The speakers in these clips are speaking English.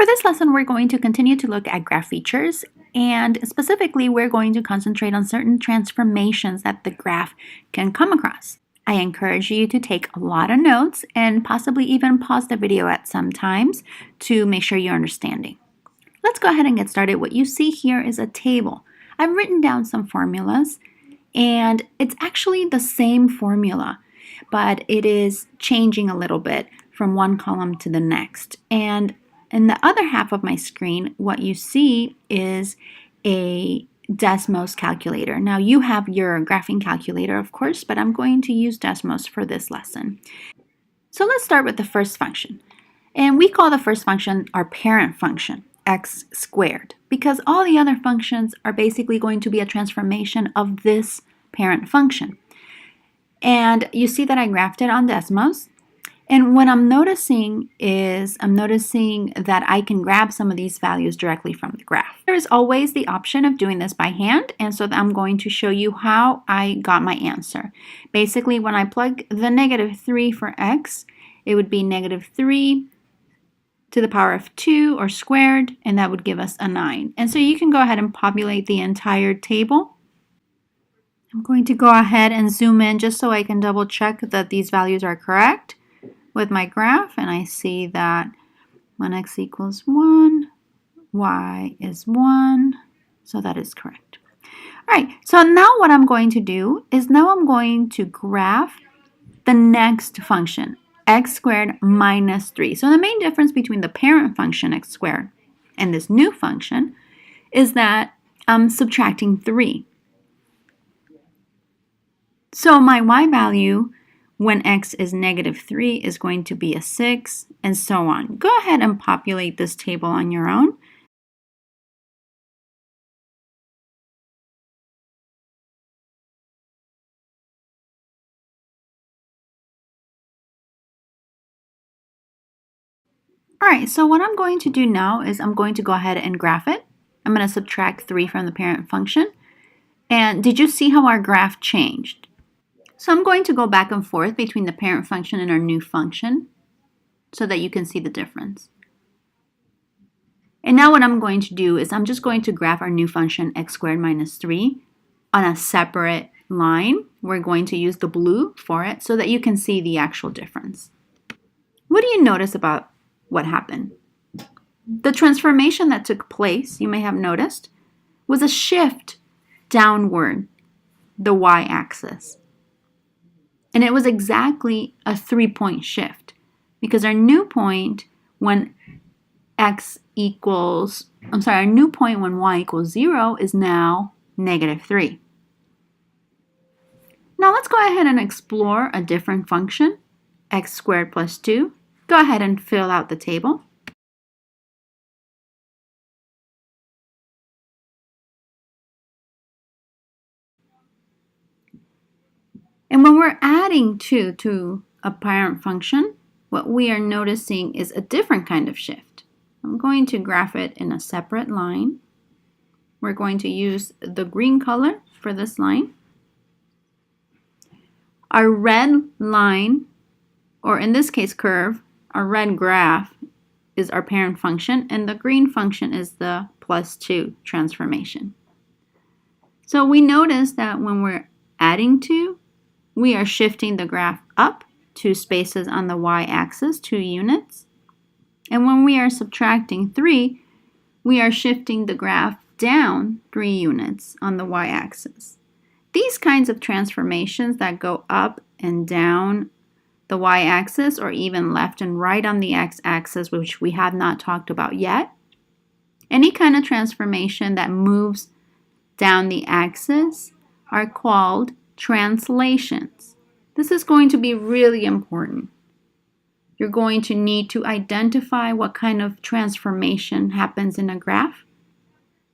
For this lesson, we're going to continue to look at graph features, and specifically, we're going to concentrate on certain transformations that the graph can come across. I encourage you to take a lot of notes and possibly even pause the video at some times to make sure you're understanding. Let's go ahead and get started. What you see here is a table. I've written down some formulas, and it's actually the same formula, but it is changing a little bit from one column to the next. And in the other half of my screen, what you see is a Desmos calculator. Now you have your graphing calculator, of course, but I'm going to use Desmos for this lesson. So let's start with the first function. And we call the first function our parent function, x squared, because all the other functions are basically going to be a transformation of this parent function. And you see that I graphed it on Desmos. And what I'm noticing is that I can grab some of these values directly from the graph. There is always the option of doing this by hand, and so I'm going to show you how I got my answer. Basically, when I plug the -3 for x, it would be -3 to the power of 2 or squared, and that would give us a 9. And so you can go ahead and populate the entire table. I'm going to go ahead and zoom in just so I can double check that these values are correct with my graph, and I see that when x equals 1, y is 1, so that is correct. All right, so now what I'm going to do is now I'm going to graph the next function, x squared minus 3. So the main difference between the parent function, x squared, and this new function is that I'm subtracting 3. So my y value when x is -3 is going to be a 6, and so on. Go ahead and populate this table on your own. All right, so what I'm going to do now is I'm going to go ahead and graph it. I'm going to subtract 3 from the parent function. And did you see how our graph changed? So I'm going to go back and forth between the parent function and our new function so that you can see the difference. And now what I'm going to do is I'm just going to graph our new function x squared minus 3 on a separate line. We're going to use the blue for it so that you can see the actual difference. What do you notice about what happened? The transformation that took place, you may have noticed, was a shift downward the y-axis. And it was exactly a 3-point shift because our new point when our new point when y equals 0 is now -3. Now let's go ahead and explore a different function, x squared plus 2. Go ahead and fill out the table. And when we're adding 2 to a parent function, what we are noticing is a different kind of shift. I'm going to graph it in a separate line. We're going to use the green color for this line. Our red line, or in this case curve, our red graph is our parent function, and the green function is the +2 transformation. So we notice that when we're adding 2, we are shifting the graph up 2 spaces on the y-axis, 2 units. And when we are subtracting 3, we are shifting the graph down 3 units on the y-axis. These kinds of transformations that go up and down the y-axis, or even left and right on the x-axis, which we have not talked about yet, any kind of transformation that moves down the axis are called translations. This is going to be really important. You're going to need to identify what kind of transformation happens in a graph,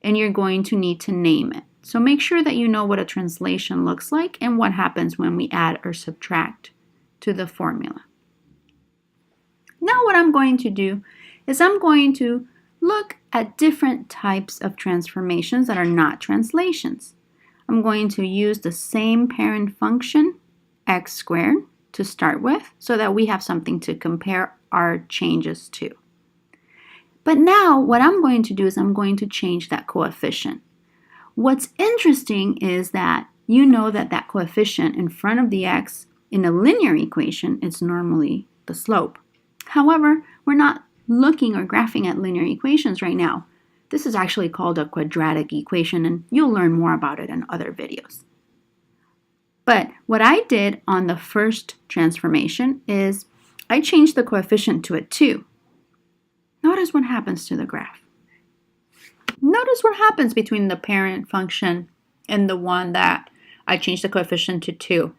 and you're going to need to name it. So make sure that you know what a translation looks like and what happens when we add or subtract to the formula. Now what I'm going to do is I'm going to look at different types of transformations that are not translations. I'm going to use the same parent function, x squared, to start with so that we have something to compare our changes to. But now what I'm going to do is I'm going to change that coefficient. What's interesting is that you know that that coefficient in front of the x in a linear equation is normally the slope. However, we're not looking or graphing at linear equations right now. This is actually called a quadratic equation, and you'll learn more about it in other videos. But what I did on the first transformation is I changed the coefficient to a 2. Notice what happens to the graph. Notice what happens between the parent function and the one that I changed the coefficient to 2.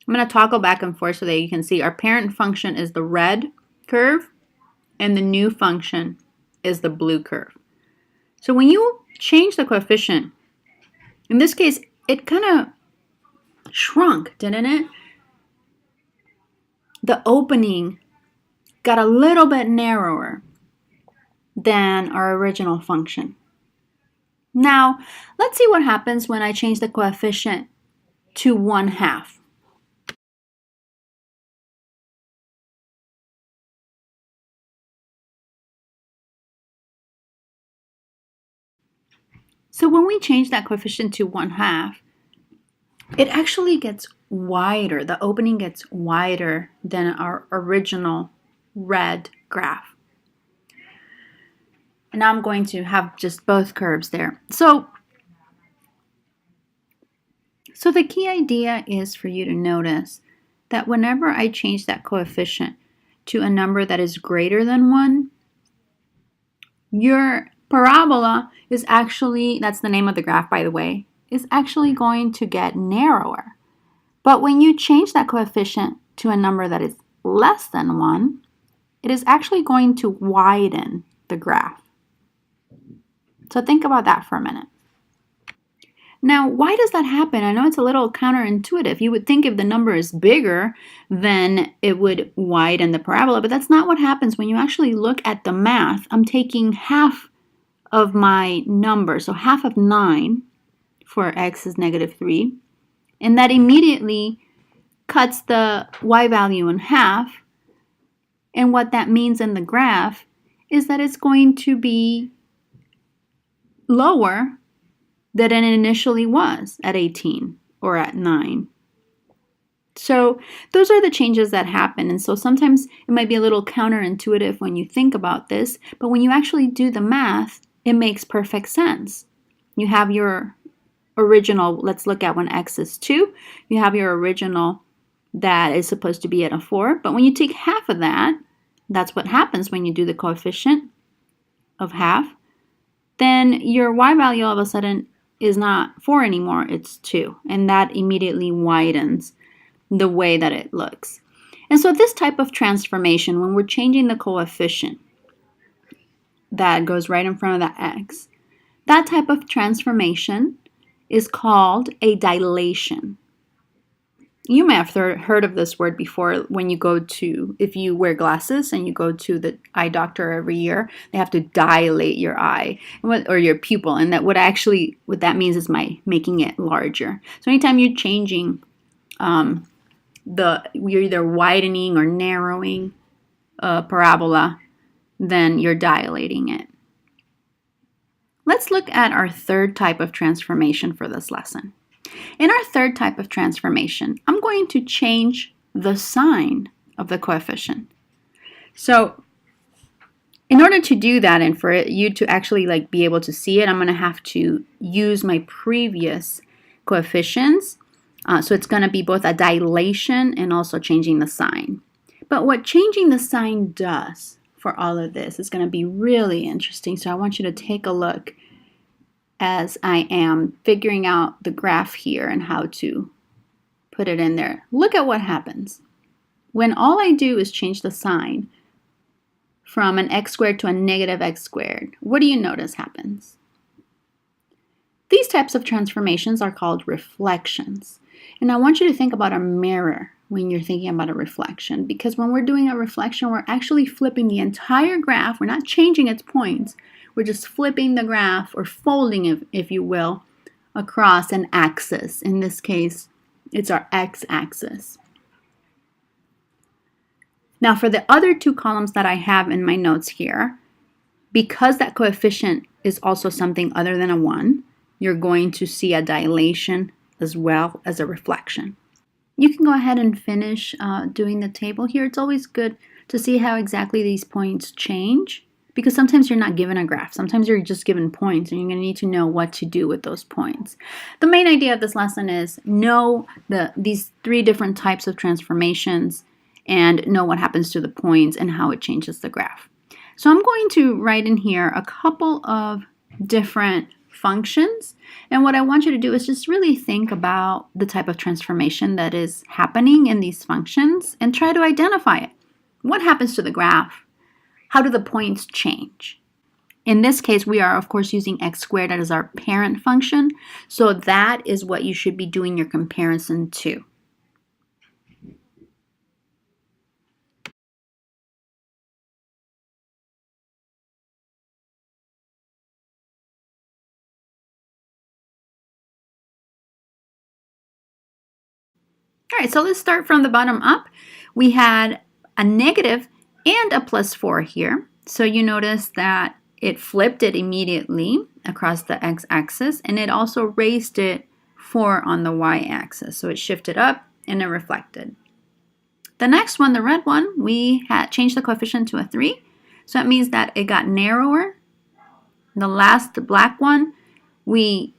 I'm going to toggle back and forth so that you can see our parent function is the red curve and the new function is the blue curve. So when you change the coefficient, in this case, it kind of shrunk, didn't it? The opening got a little bit narrower than our original function. Now, let's see what happens when I change the coefficient to 1/2. So when we change that coefficient to 1/2, it actually gets wider. The opening gets wider than our original red graph. And now I'm going to have just both curves there. So the key idea is for you to notice that whenever I change that coefficient to a number that is greater than 1, your parabola is actually, that's the name of the graph by the way, is actually going to get narrower. But when you change that coefficient to a number that is less than 1, it is actually going to widen the graph. So think about that for a minute. Now, why does that happen? I know it's a little counterintuitive. You would think if the number is bigger, then it would widen the parabola, but that's not what happens when you actually look at the math. I'm taking half of my number, so half of 9 for x is -3, and that immediately cuts the y value in half. And what that means in the graph is that it's going to be lower than it initially was at 18 or at 9. So those are the changes that happen. And so sometimes it might be a little counterintuitive when you think about this, but when you actually do the math, it makes perfect sense. You have your original, let's look at when x is 2, you have your original that is supposed to be at a 4, but when you take half of that, that's what happens when you do the coefficient of half, then your y value all of a sudden is not 4 anymore, it's 2. And that immediately widens the way that it looks. And so this type of transformation, when we're changing the coefficient that goes right in front of that x, that type of transformation is called a dilation. You may have heard of this word before when you go to, if you wear glasses and you go to the eye doctor every year, they have to dilate your eye or your pupil. And that what that means is making it larger. So anytime you're changing, you're either widening or narrowing a parabola, then you're dilating it. Let's look at our third type of transformation for this lesson. In our third type of transformation, I'm going to change the sign of the coefficient. So in order to do that and for you to actually be able to see it, I'm going to have to use my previous coefficients. So it's going to be both a dilation and also changing the sign. But what changing the sign does for all of this is going to be really interesting. So I want you to take a look as I am figuring out the graph here and how to put it in there. Look at what happens. When all I do is change the sign from an x squared to a negative x squared, what do you notice happens? These types of transformations are called reflections. And I want you to think about a mirror when you're thinking about a reflection, because when we're doing a reflection, we're actually flipping the entire graph. We're not changing its points. We're just flipping the graph, or folding it, if you will, across an axis. In this case, it's our x-axis. Now for the other two columns that I have in my notes here, Because that coefficient is also something other than a 1, you're going to see a dilation as well as a reflection. You can go ahead and finish doing the table here. It's always good to see how exactly these points change, because sometimes you're not given a graph. Sometimes you're just given points, and you're going to need to know what to do with those points. The main idea of this lesson is know these 3 different types of transformations and know what happens to the points and how it changes the graph. So I'm going to write in here a couple of different functions, and what I want you to do is just really think about the type of transformation that is happening in these functions and try to identify it. What happens to the graph? How do the points change? In this case, we are of course using x squared as our parent function, so that is what you should be doing your comparison to. All right, so let's start from the bottom up. We had a negative and a plus 4 here. So you notice that it flipped it immediately across the x-axis, and it also raised it 4 on the y-axis. So it shifted up and it reflected. The next one, the red one, we had changed the coefficient to a 3. So that means that it got narrower. The last, the black one, we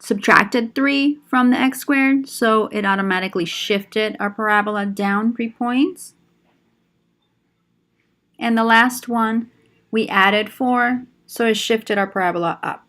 subtracted 3 from the x squared, so it automatically shifted our parabola down 3 points. And the last one, we added 4, so it shifted our parabola up.